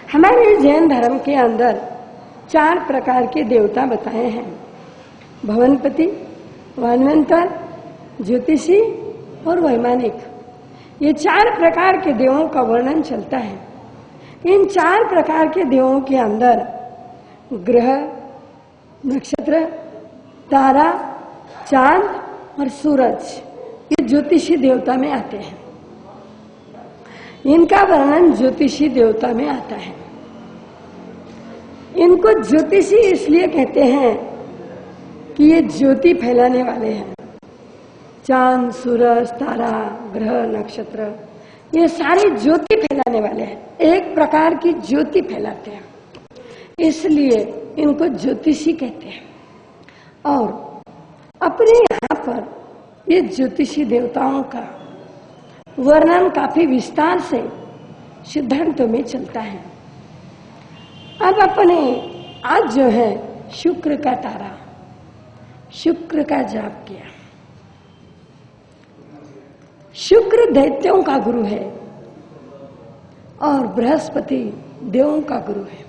हमारे जैन धर्म के अंदर 4 प्रकार के देवता बताए हैं। भवनपति, वानवंतर, ज्योतिषी और वैमानिक। ये 4 प्रकार के देवों का वर्णन चलता है। इन 4 प्रकार के देवों के अंदर ग्रह, नक्षत्र, तारा, चांद और सूरज ये ज्योतिषी देवता में आते हैं। इनका वर्णन ज्योतिषी देवता में आता है। इनको ज्योतिषी इसलिए कहते हैं कि ये ज्योति फैलाने वाले हैं। चांद, सूरज, तारा, ग्रह, नक्षत्र ये सारे ज्योति फैलाने वाले हैं, एक प्रकार की ज्योति फैलाते हैं, इसलिए इनको ज्योतिषी कहते हैं। और अपने यहाँ पर ये ज्योतिषी देवताओं का वर्णन काफी विस्तार से सिद्धांतों में चलता है। अब अपने आज जो है शुक्र का तारा, शुक्र का जाप किया। शुक्र दैत्यों का गुरु है और बृहस्पति देवों का गुरु है।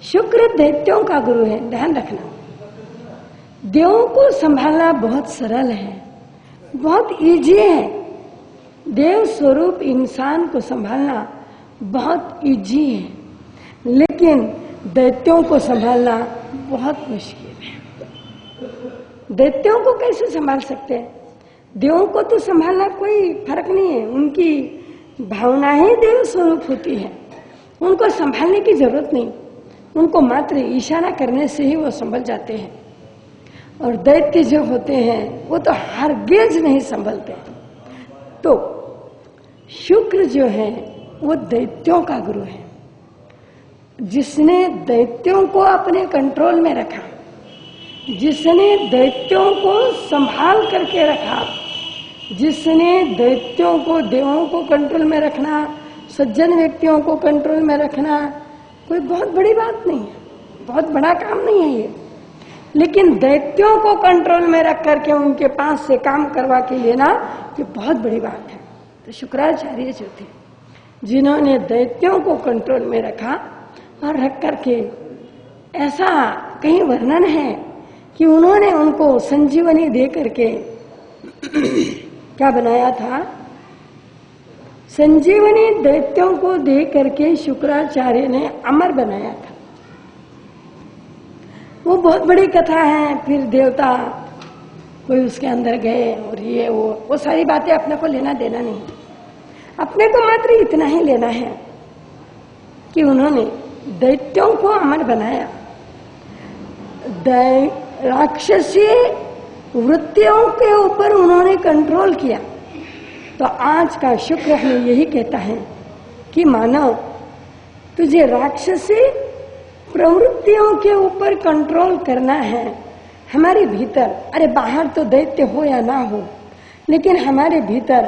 शुक्र दैत्यों का गुरु है, ध्यान रखना। देवों को संभालना बहुत सरल है, बहुत इजी है। देव स्वरूप इंसान को संभालना बहुत इजी है, लेकिन दैत्यों को संभालना बहुत मुश्किल है। दैत्यों को कैसे संभाल सकते हैं? देवों को तो संभालना कोई फर्क नहीं है, उनकी भावना ही देव स्वरूप होती है, उनको संभालने की जरूरत नहीं, उनको मात्र इशारा करने से ही वो संभल जाते हैं। और दैत्य जो होते हैं वो तो हरगिज नहीं संभलते। तो शुक्र जो है वो दैत्यों का गुरु है, जिसने दैत्यों को अपने कंट्रोल में रखा, जिसने दैत्यों को संभाल करके रखा, जिसने दैत्यों को देवों को कंट्रोल में रखना, सज्जन व्यक्तियों को कंट्रोल में रखना कोई बहुत बड़ी बात नहीं है, बहुत बड़ा काम नहीं है ये। लेकिन दैत्यों को कंट्रोल में रख करके उनके पास से काम करवा के लेना ये बहुत बड़ी बात है। तो शुक्राचार्य जो थे, जिन्होंने दैत्यों को कंट्रोल में रखा और रख करके, ऐसा कहीं वर्णन है कि उन्होंने उनको संजीवनी दे करके क्या बनाया था? संजीवनी दैत्यों को दे करके शुक्राचार्य ने अमर बनाया था। वो बहुत बड़ी कथा है। फिर देवता कोई उसके अंदर गए और ये वो सारी बातें अपने को लेना देना नहीं, अपने को मात्र इतना ही लेना है कि उन्होंने दैत्यों को अमर बनाया। राक्षसी वृत्तियों के ऊपर उन्होंने कंट्रोल किया। तो आज का शुक्र हमें यही कहता है कि मानव, तुझे राक्षसी प्रवृत्तियों के ऊपर कंट्रोल करना है। हमारे भीतर, अरे बाहर तो दैत्य हो या ना हो, लेकिन हमारे भीतर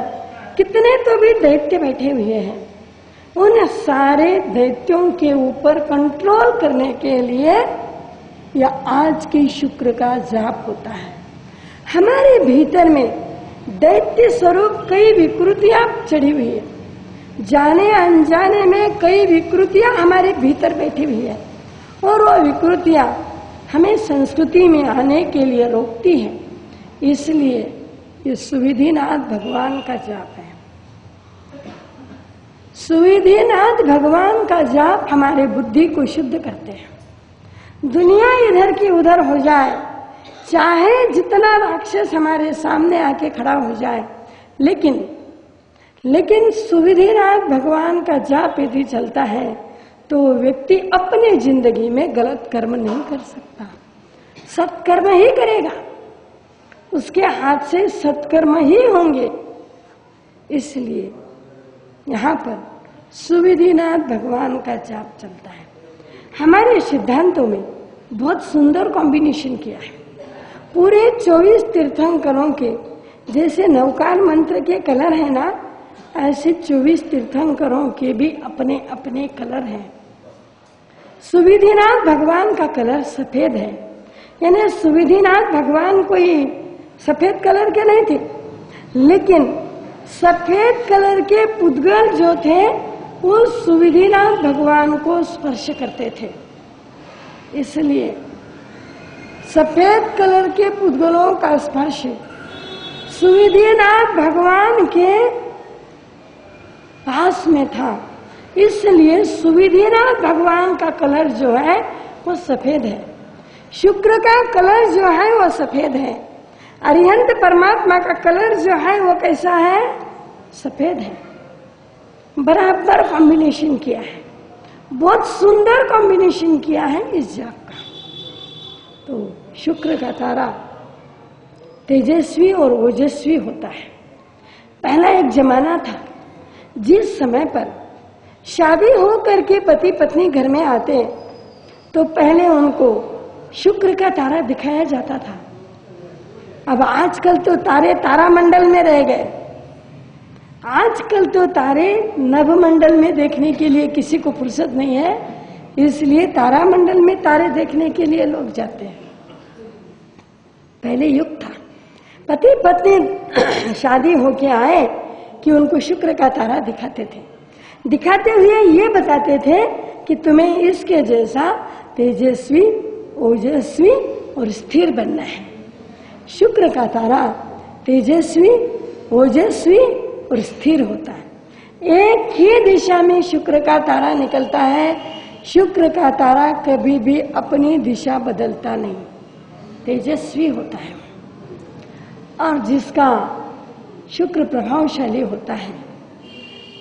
कितने तो भी दैत्य बैठे हुए हैं। उन सारे दैत्यों के ऊपर कंट्रोल करने के लिए या आज के शुक्र का जाप होता है। हमारे भीतर में दैत्य स्वरूप कई विकृतियां चढ़ी हुई है, जाने अनजाने में कई विकृतियां हमारे भीतर बैठी हुई है, और वो विकृतियां हमें संस्कृति में आने के लिए रोकती है। इसलिए ये सुविधिनाथ भगवान का जाप है। सुविधिनाथ भगवान का जाप हमारे बुद्धि को शुद्ध करते हैं। दुनिया इधर की उधर हो जाए, चाहे जितना राक्षस हमारे सामने आके खड़ा हो जाए, लेकिन सुविधिनाथ भगवान का जाप यदि चलता है तो व्यक्ति अपने जिंदगी में गलत कर्म नहीं कर सकता, सत्कर्म ही करेगा। उसके हाथ से सत्कर्म ही होंगे। इसलिए यहाँ पर सुविधिनाथ भगवान का जाप चलता है। हमारे सिद्धांतों में बहुत सुंदर कॉम्बिनेशन किया है। पूरे 24 तीर्थंकरों के जैसे नवकार मंत्र के कलर है ना, ऐसे 24 तीर्थंकरों के भी अपने अपने कलर हैं। सुविधिनाथ भगवान का कलर सफेद है, यानी सुविधिनाथ भगवान कोई सफेद कलर के नहीं थे, लेकिन सफेद कलर के पुद्गल जो थे उस सुविधिनाथ भगवान को स्पर्श करते थे। इसलिए सफेद कलर के पुद्गलों का स्पर्श सुविधिनाथ भगवान के पास में था, इसलिए सुविधिनाथ भगवान का कलर जो है वो सफेद है। शुक्र का कलर जो है वो सफेद है। अरिहंत परमात्मा का कलर जो है वो कैसा है? सफेद है। बराबर कॉम्बिनेशन किया है, बहुत सुंदर कॉम्बिनेशन किया है इस जाग का। तो शुक्र का तारा तेजस्वी और ओजस्वी होता है। पहला एक जमाना था जिस समय पर शादी हो करके पति पत्नी घर में आते तो पहले उनको शुक्र का तारा दिखाया जाता था। अब आजकल तो तारे तारामंडल में रह गए। आजकल तो तारे नभमंडल में देखने के लिए किसी को फुर्सत नहीं है, इसलिए तारामंडल में तारे देखने के लिए लोग जाते हैं। पहले युग था पति पत्नी शादी होके आए कि उनको शुक्र का तारा दिखाते थे। दिखाते हुए ये बताते थे कि तुम्हें इसके जैसा तेजस्वी, ओजस्वी और स्थिर बनना है। शुक्र का तारा तेजस्वी, ओजस्वी और स्थिर होता है। एक ही दिशा में शुक्र का तारा निकलता है। शुक्र का तारा कभी भी अपनी दिशा बदलता नहीं, तेजस्वी होता है। और जिसका शुक्र प्रभावशाली होता है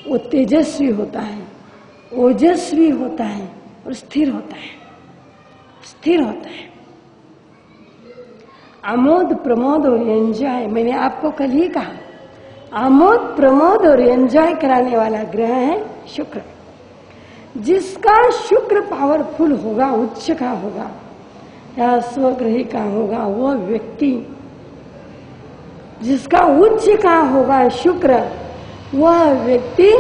वो तेजस्वी होता है, ओजस्वी होता है और स्थिर होता है। स्थिर होता है। आमोद, प्रमोद और एंजॉय, मैंने आपको कल ही कहा, आमोद, प्रमोद और एंजॉय कराने वाला ग्रह है शुक्र। जिसका शुक्र पावरफुल होगा, उच्च का होगा या स्वग्रही का होगा, वो व्यक्ति, जिसका उच्च का होगा शुक्र, वह व्यक्ति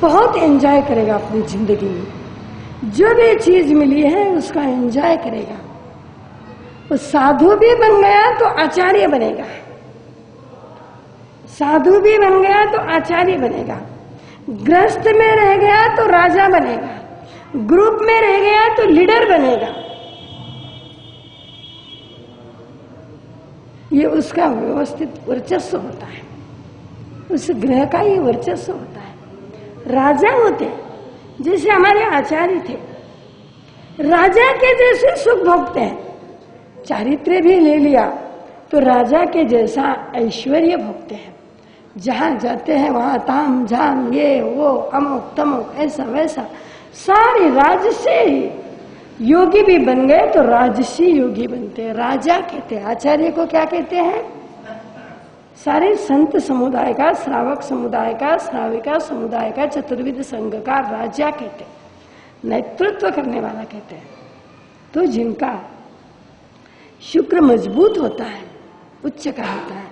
बहुत एंजॉय करेगा अपनी जिंदगी में। जो भी चीज मिली है उसका एंजॉय करेगा। वो साधु भी बन गया तो आचार्य बनेगा, साधु भी बन गया तो आचार्य बनेगा, गृहस्थ में रह गया तो राजा बनेगा, ग्रुप में रह गया तो लीडर बनेगा। ये उसका व्यवस्थित वर्चस्व होता है, उस ग्रह का ही वर्चस्व होता है। राजा होते जैसे हमारे आचार्य थे, राजा के जैसे सुख भोगते हैं। चारित्र्य भी ले लिया तो राजा के जैसा ऐश्वर्य भोगते हैं। जहां जाते हैं वहां ताम झाम, ये वो, अमुक तमुक, ऐसा वैसा, सारे राजसी ही। योगी भी बन गए तो राजसी योगी बनते हैं, राजा कहते हैं। आचार्य को क्या कहते हैं? सारे संत समुदाय का, श्रावक समुदाय का, श्राविका समुदाय का, चतुर्विध संघ का राजा कहते हैं, नेतृत्व करने वाला कहते हैं। तो जिनका शुक्र मजबूत होता है, उच्च का होता है,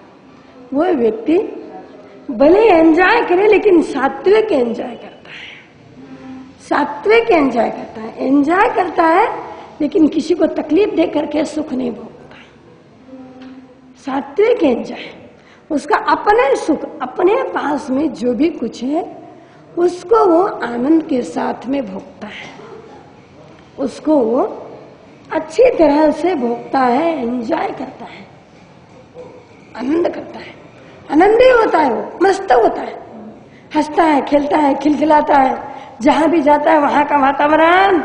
वह व्यक्ति भले एंजॉय करे लेकिन सात्विक एंजॉय करता है। सात्विक एंजॉय करता है, एंजॉय करता है लेकिन किसी को तकलीफ दे करके सुख नहीं भोगता। सात्विक एंजॉय, उसका अपने सुख, अपने पास में जो भी कुछ है उसको वो आनंद के साथ में भोगता है, उसको वो अच्छी तरह से भोगता है, एंजॉय करता है, आनंद करता है, आनंदी होता है, वो मस्त होता है, हंसता है, खेलता है, खिलखिलाता है। जहां भी जाता है वहां का वातावरण,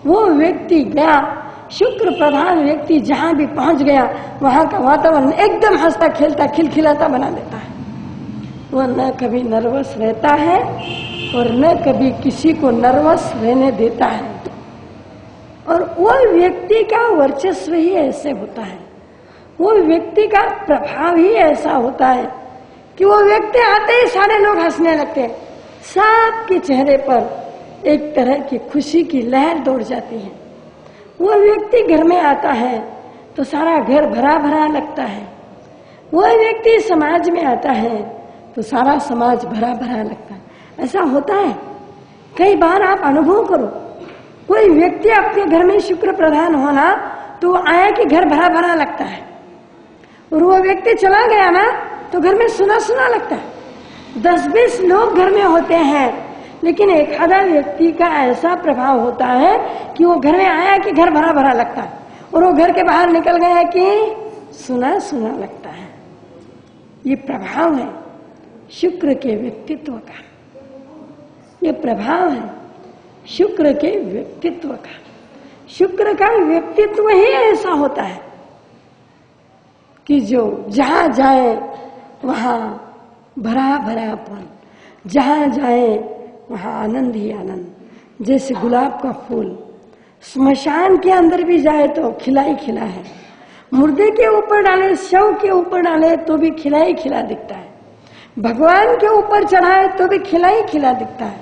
वो व्यक्ति गया, शुक्र प्रधान व्यक्ति जहां भी पहुंच गया वहां का वातावरण एकदम हंसता खेलता खिलखिलाता बना देता है। वो न कभी नर्वस रहता है और न कभी किसी को नर्वस रहने देता है। और वो व्यक्ति का वर्चस्व ही ऐसे होता है, वो व्यक्ति का प्रभाव ही ऐसा होता है कि वो व्यक्ति आते ही सारे लोग हंसने लगते हैं। सबके चेहरे पर एक तरह की खुशी की लहर दौड़ जाती है। वो व्यक्ति घर में आता है तो सारा घर भरा भरा लगता है। वो व्यक्ति समाज में आता है तो सारा समाज भरा भरा लगता है। ऐसा होता है, कई बार आप अनुभव करो। कोई व्यक्ति अपने घर में शुक्र प्रधान होना तो आया कि घर भरा भरा लगता है, और वो व्यक्ति चला गया ना तो घर में सुना सुना लगता है। 10-20 लोग घर में होते हैं, लेकिन एक आधा व्यक्ति का ऐसा प्रभाव होता है कि वो घर में आया कि घर भरा भरा लगता है, और वो घर के बाहर निकल गया कि सुना सुना लगता है। ये प्रभाव है शुक्र के व्यक्तित्व का, ये प्रभाव है शुक्र के व्यक्तित्व का। शुक्र का व्यक्तित्व ही ऐसा होता है कि जो जहां जाए वहां भरा भरापन, जहां जाए वहां आनंद ही आनंद। जैसे गुलाब का फूल स्मशान के अंदर भी जाए तो खिला ही खिला है, मुर्दे के ऊपर डाले, शव के ऊपर डाले तो भी खिला ही खिला दिखता है, भगवान के ऊपर चढ़ाए तो भी खिला ही खिला दिखता है,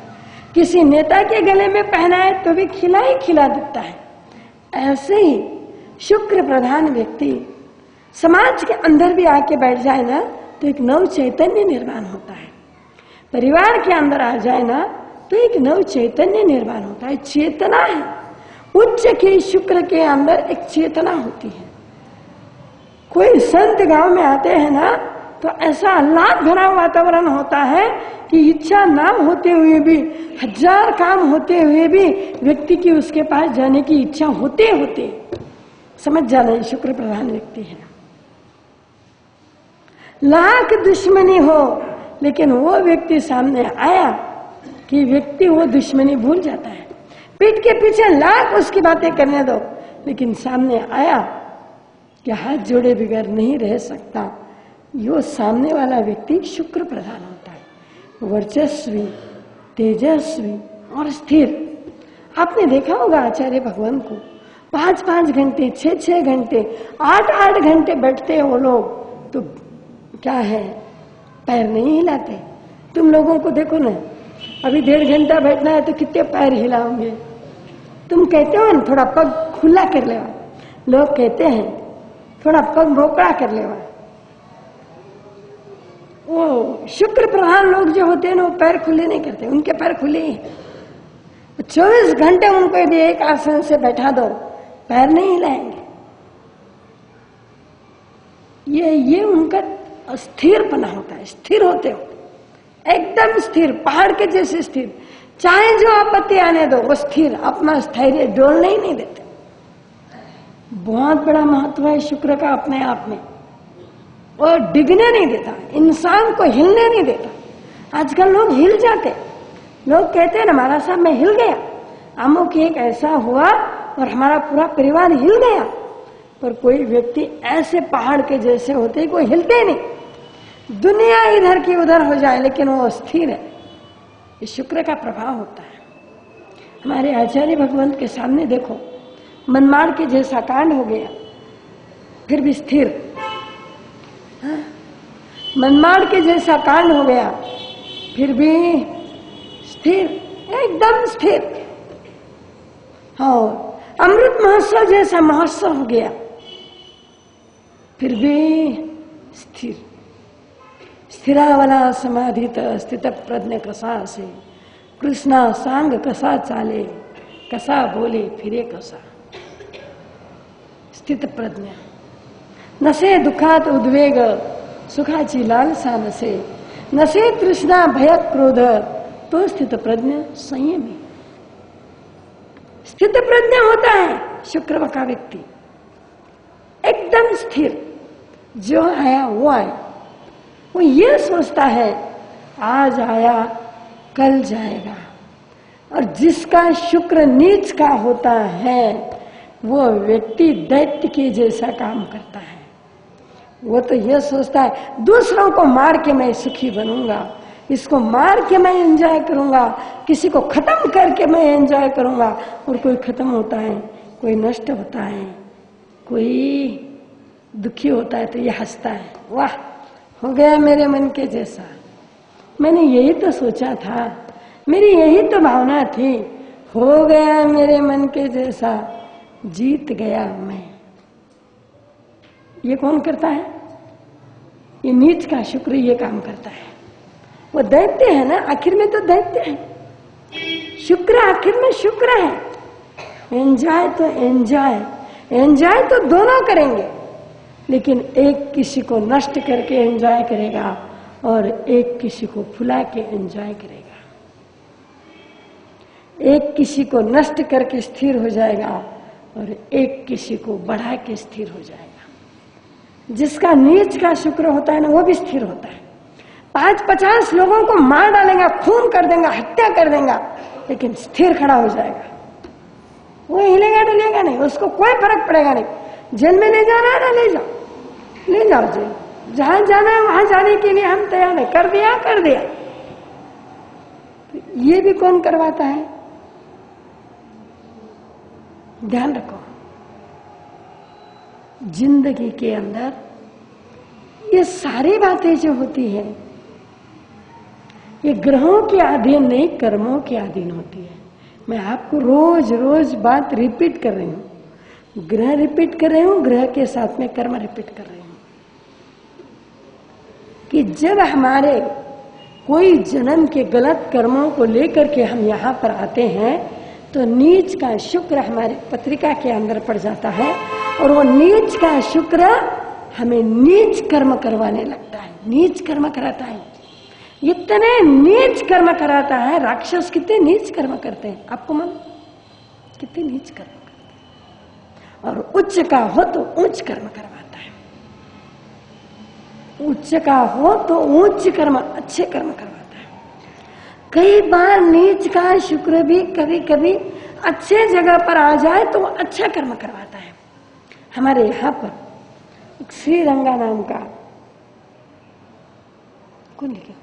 किसी नेता के गले में पहनाए तो भी खिला ही खिला दिखता है। ऐसे ही शुक्र प्रधान व्यक्ति समाज के अंदर भी आके बैठ जाए ना तो एक नव चैतन्य निर्माण होता है। परिवार के अंदर आ जाए ना तो एक नव चैतन्य निर्माण होता है। चेतना है, उच्च के शुक्र के अंदर एक चेतना होती है। कोई संत गांव में आते हैं ना तो ऐसा आह्लाद भरा वातावरण होता है कि इच्छा ना होते हुए भी, 1000 काम होते हुए भी व्यक्ति की उसके पास जाने की इच्छा होते होते समझ जाना ये शुक्र प्रधान व्यक्ति है। लाख दुश्मनी हो लेकिन वो व्यक्ति सामने आया कि व्यक्ति वो दुश्मनी भूल जाता है। पीठ के पीछे लाख उसकी बातें करने दो, लेकिन सामने आया कि हाथ जोड़े बगैर नहीं रह सकता, यो सामने वाला व्यक्ति शुक्र प्रधान होता है। वर्चस्वी, तेजस्वी और स्थिर। आपने देखा होगा आचार्य भगवान को 5-5 घंटे, 6-6 घंटे, 8-8 घंटे बैठते हैं वो लोग, तो क्या है, पैर नहीं हिलाते। तुम लोगों को देखो ना, अभी 1.5 घंटा बैठना है तो कितने पैर हिलाओगे। तुम कहते हो ना थोड़ा पग खुला कर लेवा, लोग कहते हैं थोड़ा पग भोकड़ा कर लेवा। वो शुक्र प्रधान लोग जो होते हैं ना वो पैर खुले नहीं करते, उनके पैर खुले ही। 24 घंटे उनको यदि एक आसन से बैठा दो पैर नहीं हिलाएंगे। ये उनका स्थिरपना होता है, स्थिर होते हो एकदम स्थिर, पहाड़ के जैसे स्थिर। चाहे जो आपत्ति आने दो वो स्थिर, अपना स्थैर्य डोलने ही नहीं देते। बहुत बड़ा महत्व है शुक्र का अपने आप में, और डिगने नहीं देता, इंसान को हिलने नहीं देता। आजकल लोग हिल जाते, लोग कहते हैं हमारा साहब मैं हिल गया, अमुक एक ऐसा हुआ और हमारा पूरा परिवार हिल गया। पर कोई व्यक्ति ऐसे पहाड़ के जैसे होते हैं, कोई हिलते नहीं। दुनिया इधर की उधर हो जाए लेकिन वो स्थिर है। ये शुक्र का प्रभाव होता है। हमारे आचार्य भगवंत के सामने देखो, मनमाड़ के जैसा कांड हो गया फिर भी स्थिर। मनमाड़ के जैसा कांड हो गया फिर भी स्थिर, एकदम स्थिर। हाँ, अमृत महोत्सव जैसा महोत्सव हो गया फिर भी स्थिर। स्थिरावला समाधित स्थित प्रज्ञ कसा से, कृष्णा सांग कसा चाले, कसा बोले फिरे कसा। स्थित प्रज्ञा नसे दुखात उद्वेग, सुखाची लालसा नसे, नसे तृष्णा भय क्रोध, तो स्थित प्रज्ञा संयमी। स्थित प्रज्ञा होता है शुक्र का व्यक्ति, एकदम स्थिर। जो आया वो आया, वो ये सोचता है आज आया कल जाएगा। और जिसका शुक्र नीच का होता है वो व्यक्ति दैत्य के जैसा काम करता है। वो तो ये सोचता है दूसरों को मार के मैं सुखी बनूंगा, इसको मार के मैं एंजॉय करूंगा, किसी को खत्म करके मैं एंजॉय करूंगा। और कोई खत्म होता है, कोई नष्ट होता है, कोई दुखी होता है तो ये हंसता है, वाह हो गया मेरे मन के जैसा, मैंने यही तो सोचा था, मेरी यही तो भावना थी, हो गया मेरे मन के जैसा, जीत गया मैं। ये कौन करता है? ये नीच का शुक्र ये काम करता है। वो दैत्य है ना, आखिर में तो दैत्य है। शुक्र आखिर में शुक्र है। एंजॉय तो एंजॉय, एंजॉय तो दोनों करेंगे, लेकिन एक किसी को नष्ट करके एंजॉय करेगा और एक किसी को फुला के एंजॉय करेगा, एक किसी को नष्ट करके स्थिर हो जाएगा और एक किसी को बढ़ा के स्थिर हो जाएगा। जिसका नीच का शुक्र होता है ना, वो भी स्थिर होता है। 5-50 लोगों को मार डालेगा, खून कर देगा, हत्या कर देगा, लेकिन स्थिर खड़ा हो जाएगा। वो हिलेगा डलेगा नहीं, उसको कोई फर्क पड़ेगा नहीं। जेल में ले जाना है ना, ले जाओ, ले जाओ जेल, जहां जाना है वहां जाने के लिए हम तैयार है। कर दिया, कर दिया। तो ये भी कौन करवाता है? ध्यान रखो, जिंदगी के अंदर ये सारी बातें जो होती है, ये ग्रहों के अधीन नहीं, कर्मों के अधीन होती है। मैं आपको रोज रोज बात रिपीट कर रही हूं, ग्रह रिपीट कर रही हूं, ग्रह के साथ में कर्म रिपीट कर रही हूं कि जब हमारे कोई जन्म के गलत कर्मों को लेकर के हम यहाँ पर आते हैं तो नीच का शुक्र हमारी पत्रिका के अंदर पड़ जाता है और वो नीच का शुक्र हमें नीच कर्म करवाने लगता है, नीच कर्म कराता है। इतने नीच कर्म कराता है। राक्षस कितने नीच कर्म करते हैं आपको मालूम? कितने नीच कर्म करते हैं। और उच्च का हो तो उच्च कर्म करवाता है, उच्च का हो तो उच्च कर्म, अच्छे कर्म करवाता है। कई बार नीच का शुक्र भी कभी कभी अच्छे जगह पर आ जाए तो वो अच्छा कर्म करवाता है। हमारे यहाँ पर एक श्रीरंगा नाम का, कौन लिखे?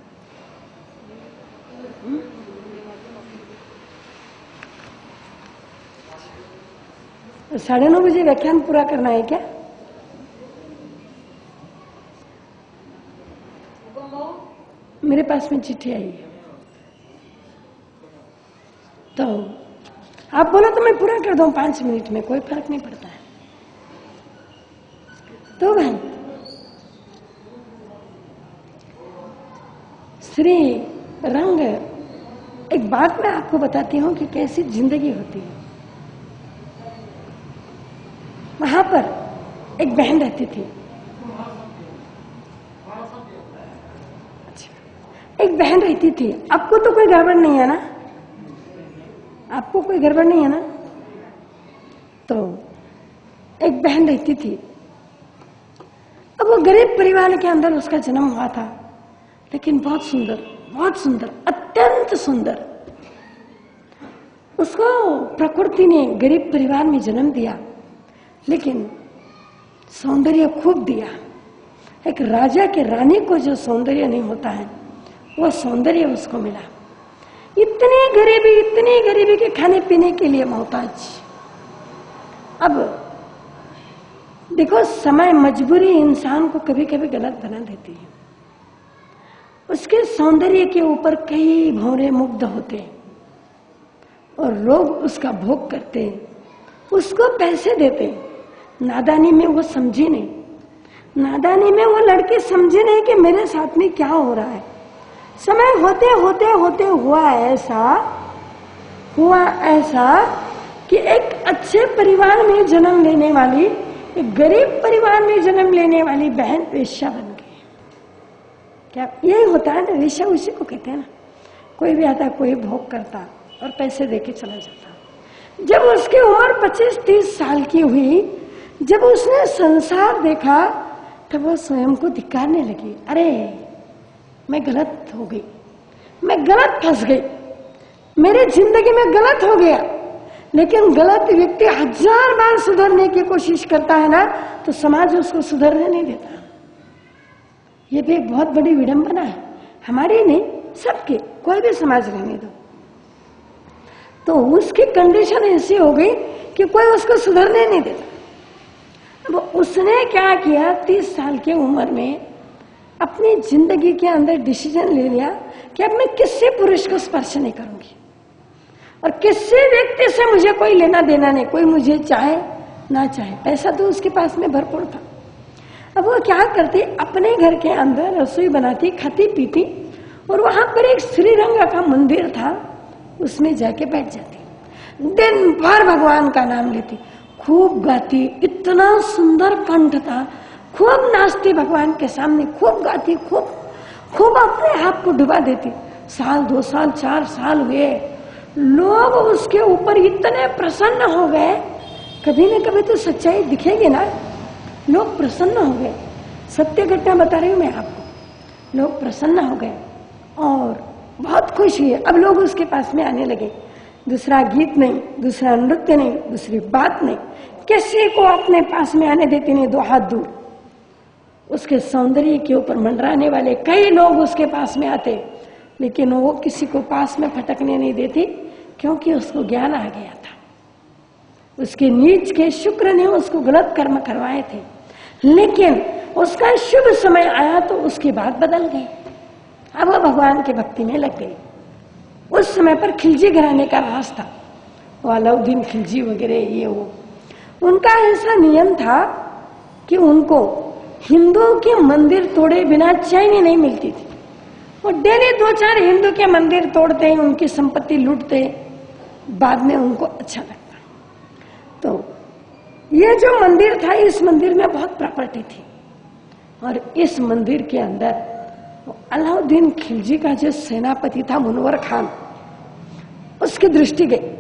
9:30 बजे व्याख्यान पूरा करना है क्या? मेरे पास में चिट्ठी आई है, तो आप बोलो तो मैं पूरा कर दूं 5 मिनट में, कोई फर्क नहीं पड़ता है। तो भाई श्री रंग, एक बात मैं आपको बताती हूं कि कैसी जिंदगी होती है। वहां पर एक बहन रहती थी, एक बहन रहती थी। आपको तो कोई गड़बड़ नहीं है ना? आपको कोई गड़बड़ नहीं है ना? तो एक बहन रहती थी। अब वो गरीब परिवार के अंदर उसका जन्म हुआ था, लेकिन बहुत सुंदर, बहुत सुंदर, अत्यंत सुंदर। उसको प्रकृति ने गरीब परिवार में जन्म दिया, लेकिन सौंदर्य खूब दिया। एक राजा के रानी को जो सौंदर्य नहीं होता है, वो सौंदर्य उसको मिला। इतनी गरीबी के खाने पीने के लिए मोहताज। अब देखो, समय, मजबूरी इंसान को कभी कभी गलत बना देती है। उसके सौंदर्य के ऊपर कई भौरे मुग्ध होते हैं और लोग उसका भोग करते हैं, उसको पैसे देते हैं। नादानी में वो समझी नहीं, नादानी में वो लड़की समझी नहीं कि मेरे साथ में क्या हो रहा है। समय होते होते होते हुआ ऐसा कि एक अच्छे परिवार में जन्म लेने वाली, एक गरीब परिवार में जन्म लेने वाली बहन वेश्या बन गई। क्या यही होता है ना? वेश्या उसी को कहते हैं ना। कोई भी आता, कोई भोग करता और पैसे देके चला जाता। जब उसकी उम्र 25-30 साल की हुई, जब उसने संसार देखा, तब वो स्वयं को धिक्कारने लगी। अरे मैं गलत हो गई, मैं गलत फंस गई, मेरी जिंदगी में गलत हो गया। लेकिन गलत व्यक्ति 1000 बार सुधरने की कोशिश करता है ना, तो समाज उसको सुधरने नहीं देता। ये भी एक बहुत बड़ी विडंबना है, हमारी नहीं, सबके। कोई भी समाज रहने दो। तो उसकी कंडीशन ऐसी हो गई कि कोई उसको सुधरने नहीं देता। अब उसने क्या किया, 30 साल की उम्र में अपनी जिंदगी के अंदर डिसीजन ले लिया कि अब मैं किसी पुरुष को स्पर्श नहीं करूंगी और किसी व्यक्ति से मुझे कोई लेना देना नहीं, कोई मुझे चाहे ना चाहे। पैसा तो उसके पास में भरपूर था। अब वो क्या करती, अपने घर के अंदर रसोई बनाती, खाती पीती, और वहां पर एक श्रीरंग का मंदिर था, उसमें जाके बैठ जाती। दिन भर भगवान का नाम लेती, खूब गाती, इतना सुंदर कंठ था, खूब नाचती भगवान के सामने, खूब गाती, खूब खूब अपने आप को डुबा देती। साल 2 साल 4 साल हुए, लोग उसके ऊपर इतने प्रसन्न हो गए, कभी न कभी तो सच्चाई दिखेगी ना, लोग प्रसन्न हो गए। सत्य घटना बता रही हूं मैं आपको। लोग प्रसन्न हो गए और बहुत खुश हुए। अब लोग उसके पास में आने लगे। दूसरा गीत नहीं, दूसरा नृत्य नहीं, दूसरी बात नहीं, किसी को अपने पास में आने देती नहीं 2 हाथ दूर। उसके सौंदर्य के ऊपर मंडराने वाले कई लोग उसके पास में आते, लेकिन वो किसी को पास में फटकने नहीं देती, क्योंकि उसको ज्ञान आ गया था। उसके नीच के शुक्र ने उसको गलत कर्म करवाए थे, लेकिन उसका शुभ समय आया तो उसकी बात बदल गई। अब वो भगवान के भक्ति में लग गई। उस समय पर खिलजी घराने का राज था, वो अलाउद्दीन खिलजी वगैरह ये वो, उनका ऐसा नियम था कि उनको हिंदुओं के मंदिर तोड़े बिना चैन नहीं मिलती थी। वो डेली 2-4 हिंदू के मंदिर तोड़ते, उनकी संपत्ति लूटते, बाद में उनको अच्छा लगता। तो ये जो मंदिर था, इस मंदिर में बहुत प्रॉपर्टी थी, और इस मंदिर के अंदर अलाउद्दीन खिलजी का जो सेनापति था मुनव्वर खान, उसकी दृष्टि गई।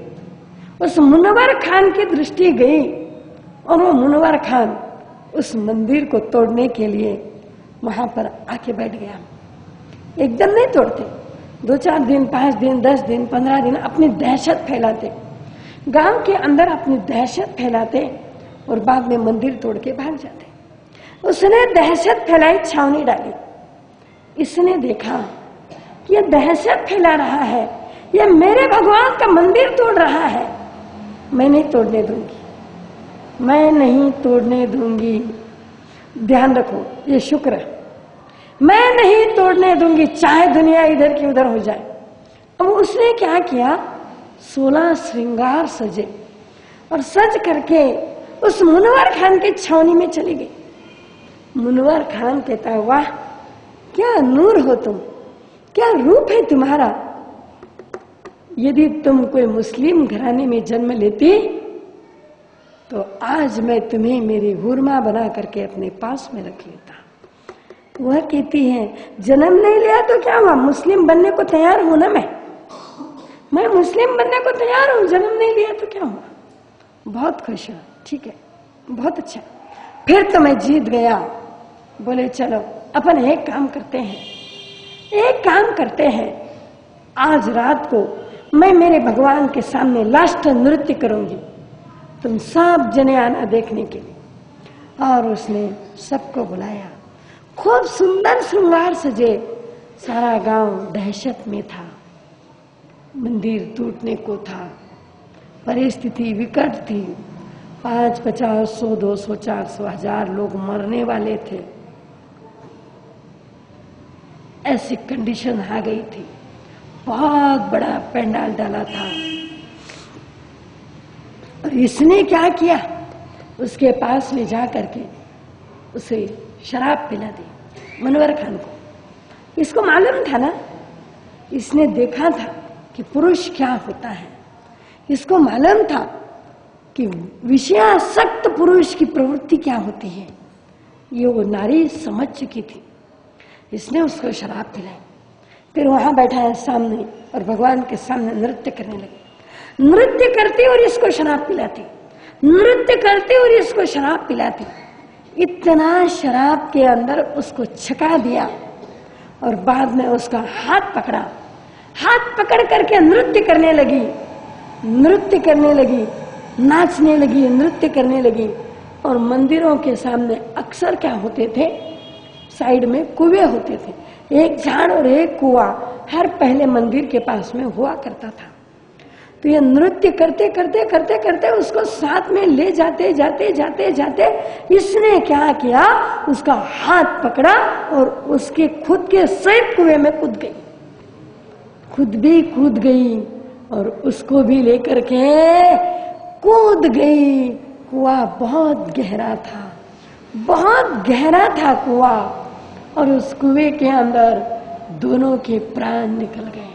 उस मुनव्वर खान की दृष्टि गई और वो मुनव्वर खान उस मंदिर को तोड़ने के लिए वहां पर आके बैठ गया। एकदम नहीं तोड़ते, 2-4 दिन, 5 दिन, 10 दिन, 15 दिन अपनी दहशत फैलाते, गांव के अंदर अपनी दहशत फैलाते और बाद में मंदिर तोड़ के भाग जाते। उसने दहशत फैलाई, छावनी डाली। इसने देखा कि ये दहशत फैला रहा है, ये मेरे भगवान का मंदिर तोड़ रहा है, मैं नहीं तोड़ने दूंगी, मैं नहीं तोड़ने दूंगी। ध्यान रखो, ये शुक्र है, मैं नहीं तोड़ने दूंगी, चाहे दुनिया इधर की उधर हो जाए। अब उसने क्या किया, 16 श्रृंगार सजे और सज करके उस मुनव्वर खान की छावनी में चली गई। मुनव्वर खान कहता, वाह क्या नूर हो तुम, क्या रूप है तुम्हारा। यदि तुम कोई मुस्लिम घराने में जन्म लेती तो आज मैं तुम्हें मेरी हुरमा बना करके अपने पास में रख लेता। वह कहती है, जन्म नहीं लिया तो क्या हुआ, मुस्लिम बनने को तैयार हूं ना, मैं मुस्लिम बनने को तैयार हूं, जन्म नहीं लिया तो क्या हुआ। बहुत खुश हूं, ठीक है, बहुत अच्छा, फिर तो मैं जीत गया। बोले चलो अपन एक काम करते हैं, आज रात को मैं मेरे भगवान के सामने लास्ट नृत्य करूंगी, तुम सब जने आना देखने के लिए। और उसने सबको बुलाया, खूब सुंदर श्रृंगार सजे, सारा गांव दहशत में था, मंदिर टूटने को था, परिस्थिति विकट थी, 5, 50, 100, 200, 400, 1000 लोग मरने वाले थे, ऐसी कंडीशन आ गई थी। बहुत बड़ा पंडाल डाला था और इसने क्या किया, उसके पास में जा करके उसे शराब पिला दी मुनव्वर खान को। इसको मालूम था ना, इसने देखा था कि पुरुष क्या होता है, इसको मालूम था कि विषयासक्त पुरुष की प्रवृत्ति क्या होती है, ये वो नारी समझ चुकी थी। इसने उसको शराब पिलाई, फिर वहां बैठा है सामने और भगवान के सामने नृत्य करने लगी। नृत्य करती और इसको शराब पिलाती, नृत्य करती और इसको शराब पिलाती। इतना शराब के अंदर उसको छका दिया और बाद में उसका हाथ पकड़ा, हाथ पकड़ करके नृत्य करने लगी, नृत्य करने लगी, नाचने लगी, नृत्य करने लगी। और मंदिरों के सामने अक्सर क्या होते थे, साइड में कुएं होते थे, एक झाड़ और एक कुआं हर पहले मंदिर के पास में हुआ करता था। तो ये नृत्य करते करते करते करते उसको साथ में ले जाते जाते जाते जाते इसने क्या किया, उसका हाथ पकड़ा और उसके खुद के सहित कुएं में कूद गई, खुद भी कूद गई और उसको भी लेकर के कूद गई। कुआं बहुत गहरा था, बहुत गहरा था कुआं, और उस कुएं के अंदर दोनों के प्राण निकल गए,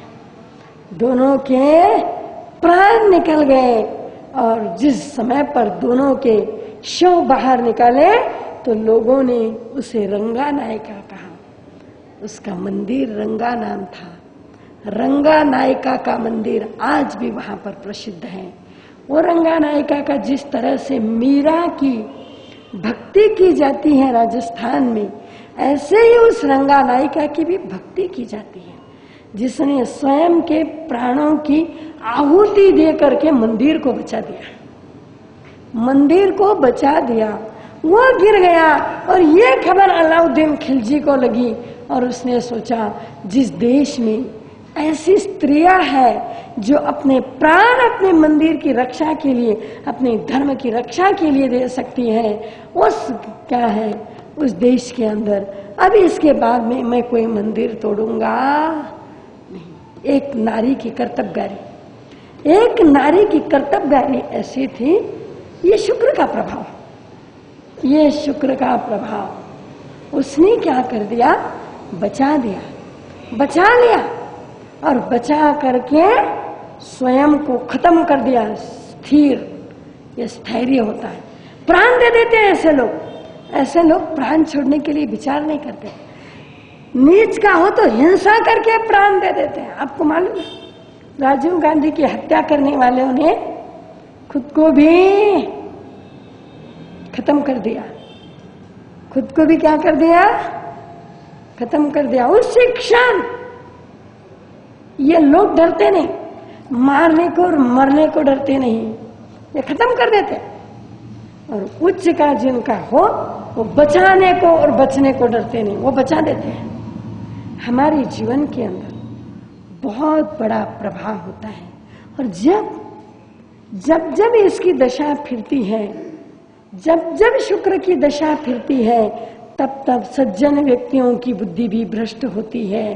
दोनों के प्राण निकल गए। और जिस समय पर दोनों के शव बाहर निकाले तो लोगों ने उसे रंगा नायका कहा। उसका मंदिर रंगा नाम था। रंगा नायिका का मंदिर आज भी वहां पर प्रसिद्ध है। वो रंगा नायिका का जिस तरह से मीरा की भक्ति की जाती है राजस्थान में, ऐसे ही उस रंगा नायिका की भी भक्ति की जाती है, जिसने स्वयं के प्राणों की आहुति दे करके मंदिर को बचा दिया। मंदिर को बचा दिया, वो गिर गया और ये खबर अलाउद्दीन खिलजी को लगी और उसने सोचा जिस देश में ऐसी स्त्रियां हैं जो अपने प्राण अपने मंदिर की रक्षा के लिए, अपने धर्म की रक्षा के लिए दे सकती है, उस क्या है उस देश के अंदर अब इसके बाद में मैं कोई मंदिर तोड़ूंगा नहीं। एक नारी की कर्तव्यगारी, एक नारी की कर्तव्यगारी ऐसी थी। ये शुक्र का प्रभाव, ये शुक्र का प्रभाव। उसने क्या कर दिया, बचा दिया, बचा लिया और बचा करके स्वयं को खत्म कर दिया। स्थिर, ये स्थैर्य होता है। प्राण दे देते हैं ऐसे लोग, ऐसे लोग प्राण छोड़ने के लिए विचार नहीं करते। नीच का हो तो हिंसा करके प्राण दे देते हैं। आपको मालूम है राजीव गांधी की हत्या करने वालों ने खुद को भी खत्म कर दिया, खुद को भी क्या कर दिया, खत्म कर दिया। उसी क्षण ये लोग डरते नहीं, मारने को और मरने को डरते नहीं, ये खत्म कर देते। और उच्च का जिनका हो वो बचाने को और बचने को डरते नहीं, वो बचा देते हैं। हमारे जीवन के अंदर बहुत बड़ा प्रभाव होता है। और जब जब इसकी दशा फिरती है, जब जब शुक्र की दशा फिरती है, तब तब सज्जन व्यक्तियों की बुद्धि भी भ्रष्ट होती है।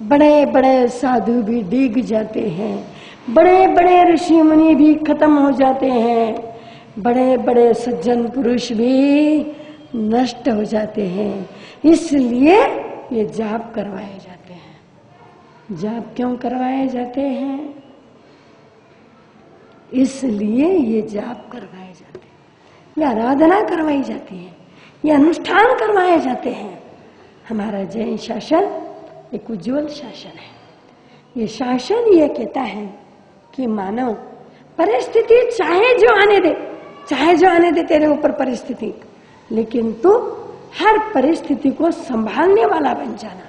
बड़े बड़े साधु भी डिग जाते हैं, बड़े बड़े ऋषि मुनि भी खत्म हो जाते हैं, बड़े बड़े सज्जन पुरुष भी नष्ट हो जाते हैं। इसलिए ये जाप करवाए जाते हैं। जाप क्यों करवाए जाते हैं? इसलिए ये जाप करवाए जाते हैं, ये आराधना करवाई जाती है, ये अनुष्ठान करवाए जाते हैं। हमारा जैन शासन एक उज्जवल शासन है। ये शासन ये कहता है कि मानव परिस्थिति चाहे जो आने दे, चाहे जो आने दे तेरे ऊपर परिस्थिति, लेकिन तू हर परिस्थिति को संभालने वाला बन जाना।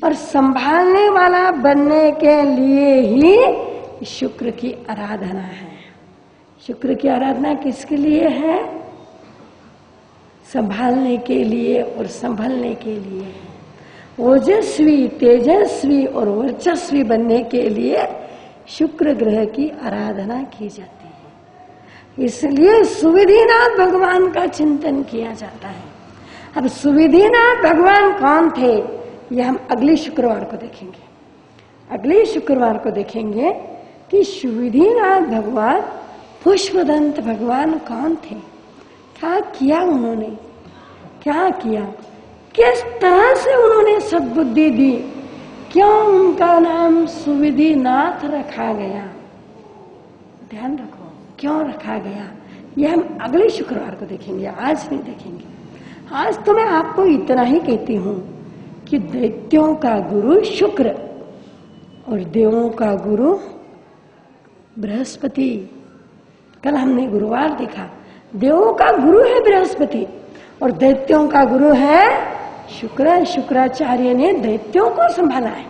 और संभालने वाला बनने के लिए ही शुक्र की आराधना है। शुक्र की आराधना किसके लिए है? संभालने के लिए और संभलने के लिए है। ओजस्वी, तेजस्वी और वर्चस्वी बनने के लिए शुक्र ग्रह की आराधना की जाती है। इसलिए सुविधिनाथ भगवान का चिंतन किया जाता है। अब सुविधिनाथ भगवान कौन थे, ये हम अगले शुक्रवार को देखेंगे। अगले शुक्रवार को देखेंगे कि सुविधिनाथ भगवान, पुष्पदंत भगवान कौन थे, क्या किया उन्होंने, क्या किया, किस तरह से उन्होंने सद्बुद्धि दी, क्यों उनका नाम सुविधिनाथ रखा गया। ध्यान रखो क्यों रखा गया, यह हम अगले शुक्रवार को देखेंगे, आज नहीं देखेंगे। आज तो मैं आपको इतना ही कहती हूं कि दैत्यों का गुरु शुक्र और देवों का गुरु बृहस्पति। कल हमने गुरुवार देखा, देवों का गुरु है बृहस्पति और दैत्यों का गुरु है शुक्र। शुक्राचार्य ने दैत्यों को संभाला है।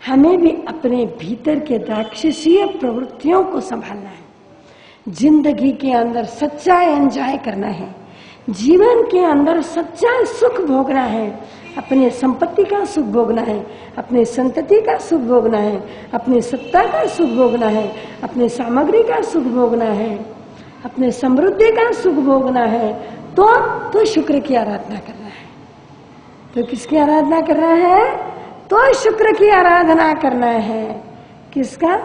हमें भी अपने भीतर के राक्षसीय प्रवृत्तियों को संभालना है। जिंदगी के अंदर सच्चा एंजॉय करना है, जीवन के अंदर सच्चा सुख भोगना है, अपने संपत्ति का सुख भोगना है, अपने संतति का सुख भोगना है, अपने सत्ता का सुख भोगना है, अपने सामग्री का सुख भोगना है, अपने समृद्धि का सुख भोगना है, तो शुक्र की आराधना करना है। तो किसकी आराधना करना है? तो शुक्र की आराधना करना है। किसका?